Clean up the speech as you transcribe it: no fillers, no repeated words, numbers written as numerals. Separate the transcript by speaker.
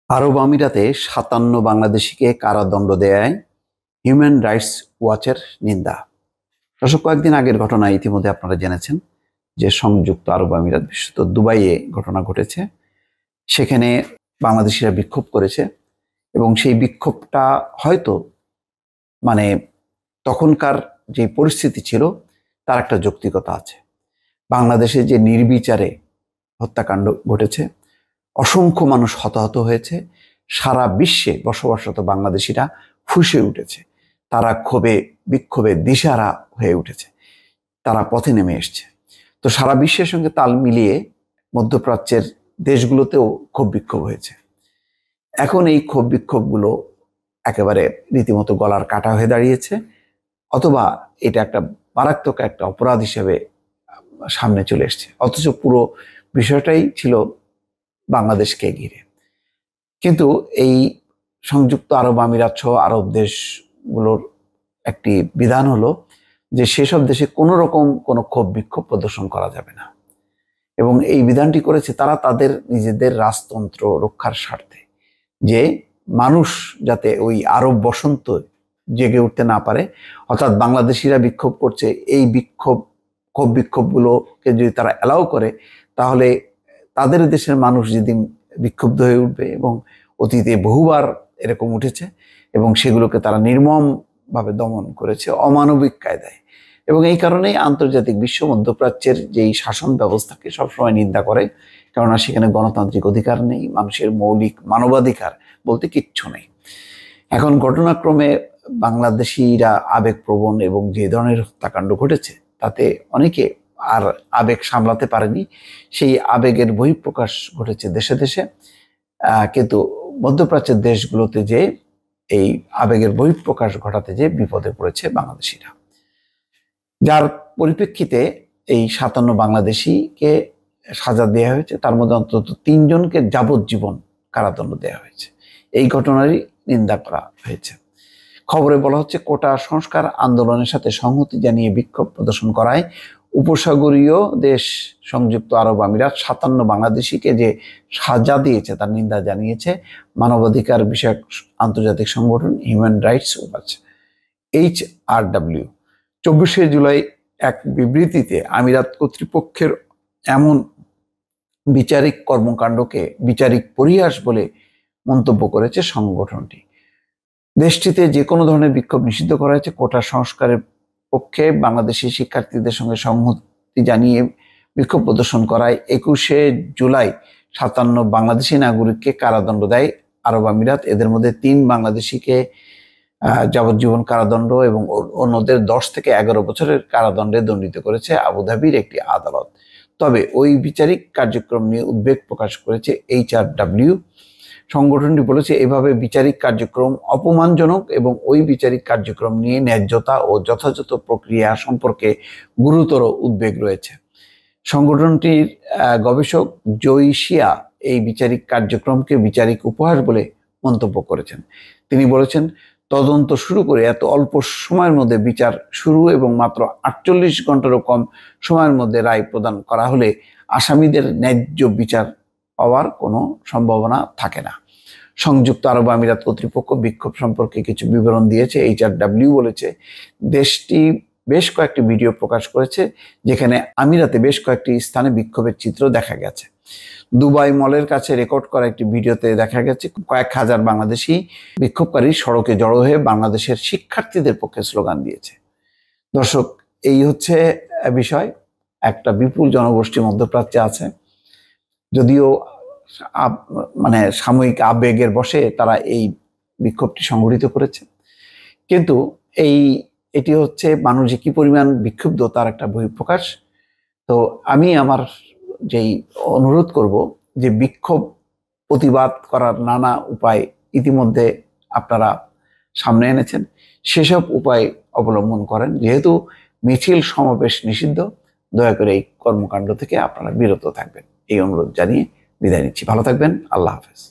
Speaker 1: আরব আমিরাতে ৫৭ বাংলাদেশিকে কারাদণ্ড দেয়ায় হিউম্যান রাইটস ওয়াচের নিন্দা। দর্শক, কয়েকদিন আগের ঘটনা ইতিমধ্যে আপনারা জেনেছেন যে সংযুক্ত আরব আমিরাত বিশেষত দুবাইয়ে ঘটনা ঘটেছে। সেখানে বাংলাদেশিরা বিক্ষোভ করেছে এবং সেই বিক্ষোভটা হয়তো মানে তখনকার যে পরিস্থিতি ছিল তার একটা যৌক্তিকতা আছে। বাংলাদেশে যে নির্বিচারে হত্যাকাণ্ড ঘটেছে, অসংখ্য মানুষ হতাহত হয়েছে, সারা বিশ্বে বসবাসরত বাংলাদেশিরা ফুঁসে উঠেছে, তারা ক্ষোভে বিক্ষোভে দিশাহারা হয়ে উঠেছে, তারা পথে নেমে এসছে। তো সারা বিশ্বের সঙ্গে তাল মিলিয়ে মধ্যপ্রাচ্যের দেশগুলোতেও ক্ষোভ বিক্ষোভ হয়েছে। এখন এই ক্ষোভ বিক্ষোভগুলো একেবারে রীতিমতো গলার কাটা হয়ে দাঁড়িয়েছে, অথবা এটা একটা মারাত্মক একটা অপরাধ হিসেবে সামনে চলে এসছে, অথচ পুরো বিষয়টাই ছিল বাংলাদেশকে ঘিরে। কিন্তু এই সংযুক্ত আরব আমিরাত সহ আরব দেশগুলোর একটি বিধান হলো যে সেসব দেশে কোনো রকম কোনো ক্ষোভ বিক্ষোভ প্রদর্শন করা যাবে না, এবং এই বিধানটি করেছে তারা তাদের নিজেদের রাজতন্ত্র রক্ষার স্বার্থে, যে মানুষ যাতে ওই আরব বসন্ত জেগে উঠতে না পারে। অর্থাৎ বাংলাদেশিরা বিক্ষোভ করছে, এই ক্ষোভ বিক্ষোভগুলোকে যদি তারা অ্যালাউ করে, তাহলে তাদের দেশের মানুষ যেদিন বিক্ষুব্ধ হয়ে উঠবে, এবং অতীতে বহুবার এরকম উঠেছে এবং সেগুলোকে তারা নির্মমভাবে দমন করেছে অমানবিক কায়দায়। এবং এই কারণেই আন্তর্জাতিক বিশ্ব মধ্যপ্রাচ্যের যেই শাসন ব্যবস্থাকে সবসময় নিন্দা করে, কেননা সেখানে গণতান্ত্রিক অধিকার নেই, মানুষের মৌলিক মানবাধিকার বলতে কিচ্ছু নেই। এখন ঘটনাক্রমে বাংলাদেশিরা আবেগপ্রবণ, এবং যে ধরনের হত্যাকাণ্ড ঘটেছে তাতে অনেকে আর আবেগ সামলাতে পারেনি, সেই আবেগের বহিঃপ্রকাশ ঘটেছে দেশে দেশে। কিন্তু মধ্যপ্রাচ্যের দেশগুলোতে যে এই আবেগের বহিঃপ্রকাশ ঘটাতে যে বিপদে পড়েছে বাংলাদেশিরা, যার পরিপ্রেক্ষিতে এই ৫৭ বাংলাদেশিকে সাজা দেওয়া হয়েছে। তার মধ্যে অন্তত ৩ জনকে যাবজ্জীবন কারাদণ্ড দেওয়া হয়েছে। এই ঘটনারই নিন্দা করা হয়েছে। খবরে বলা হচ্ছে, কোটা সংস্কার আন্দোলনের সাথে সংহতি জানিয়ে বিক্ষোভ প্রদর্শন করায় উপসাগরীয় দেশ সংযুক্ত আরব আমিরাত ৫৭ বাংলাদেশিকে যে সাজা দিয়েছে তার নিন্দা জানিয়েছে মানবাধিকার বিষয়ক আন্তর্জাতিক সংগঠন হিউম্যান রাইটস ওয়াচ HRW। ২৪শে জুলাই এক বিবৃতিতে আমিরাত কর্তৃপক্ষের এমন বিচারিক কর্মকাণ্ডকে বিচারিক পরিহাস বলে মন্তব্য করেছে সংগঠনটি। দেশটিতে যে কোনো ধরনের বিক্ষোভ নিষিদ্ধ করা হয়েছে। কোটা সংস্কারের পক্ষে বাংলাদেশি শিক্ষার্থীদের সঙ্গে সংহতি জানিয়ে বিক্ষোভ প্রদর্শন করায় ২১শে জুলাই ৫৭ বাংলাদেশি নাগরিককে কারাদণ্ড দেয় আরব আমিরাত। এদের মধ্যে ৩ বাংলাদেশিকে যাবজ্জীবন কারাদণ্ড এবং অন্যদের ১০ থেকে ১১ বছরের কারাদণ্ডে দণ্ডিত করেছে আবুধাবির একটি আদালত। তবে ওই বিচারিক কার্যক্রম নিয়ে উদ্বেগ প্রকাশ করেছে HRW। সংগঠনটি বলেছে, এভাবে বিচারিক কার্যক্রম অপমানজনক এবং ওই বিচারিক কার্যক্রম নিয়ে ন্যায্যতা ও যথাযথ প্রক্রিয়া সম্পর্কে গুরুতর উদ্বেগ রয়েছে। সংগঠনটির গবেষক জয়শিয়া এই বিচারিক কার্যক্রমকে বিচারিক উপহাস বলে মন্তব্য করেছেন। তিনি বলেছেন, তদন্ত শুরু করে এত অল্প সময়ের মধ্যে বিচার শুরু এবং মাত্র ৪৮ ঘন্টারও কম সময়ের মধ্যে রায় প্রদান করা হলে আসামিদের ন্যায্য বিচার পাওয়ার কোনো সম্ভাবনা থাকে না। সংযুক্ত আরব আমিরাত কর্তৃপক্ষ বিক্ষোভ সম্পর্কে কিছু বিবরণ দিয়েছে। HRW বলেছে, দেশটি বেশ কয়েকটি ভিডিও প্রকাশ করেছে যেখানে আমিরাতে বেশ কয়েকটি স্থানে বিক্ষোভের চিত্র দেখা গেছে। দুবাই মলের কাছে রেকর্ড করা একটি ভিডিওতে দেখা গেছে কয়েক হাজার বাংলাদেশি বিক্ষোভকারী সড়কে জড়ো হয়ে বাংলাদেশের শিক্ষার্থীদের পক্ষে স্লোগান দিয়েছে। দর্শক, এই হচ্ছে বিষয়। একটা বিপুল জনগোষ্ঠী মধ্যপ্রাচ্যে আছে, যদিও সাময়িক আবেগের বশে তারা এই বিক্ষোভটি সংগঠিত করেছে, কিন্তু এটি হচ্ছে মানুষ যে কি পরিমাণ বিক্ষুব্ধ তার একটা বহিঃপ্রকাশ। তো আমি আমার যেই অনুরোধ করব, যে বিক্ষোভ প্রতিবাদ করার নানা উপায় ইতিমধ্যে আপনারা সামনে এনেছেন, সেসব উপায় অবলম্বন করেন। যেহেতু মিছিল সমাবেশ নিষিদ্ধ, দয়া করে এই কর্মকাণ্ড থেকে আপনারা বিরত থাকবেন, এই অনুরোধ জানিয়ে বিদায় নিচ্ছি। ভালো থাকবেন। আল্লাহ হাফেজ।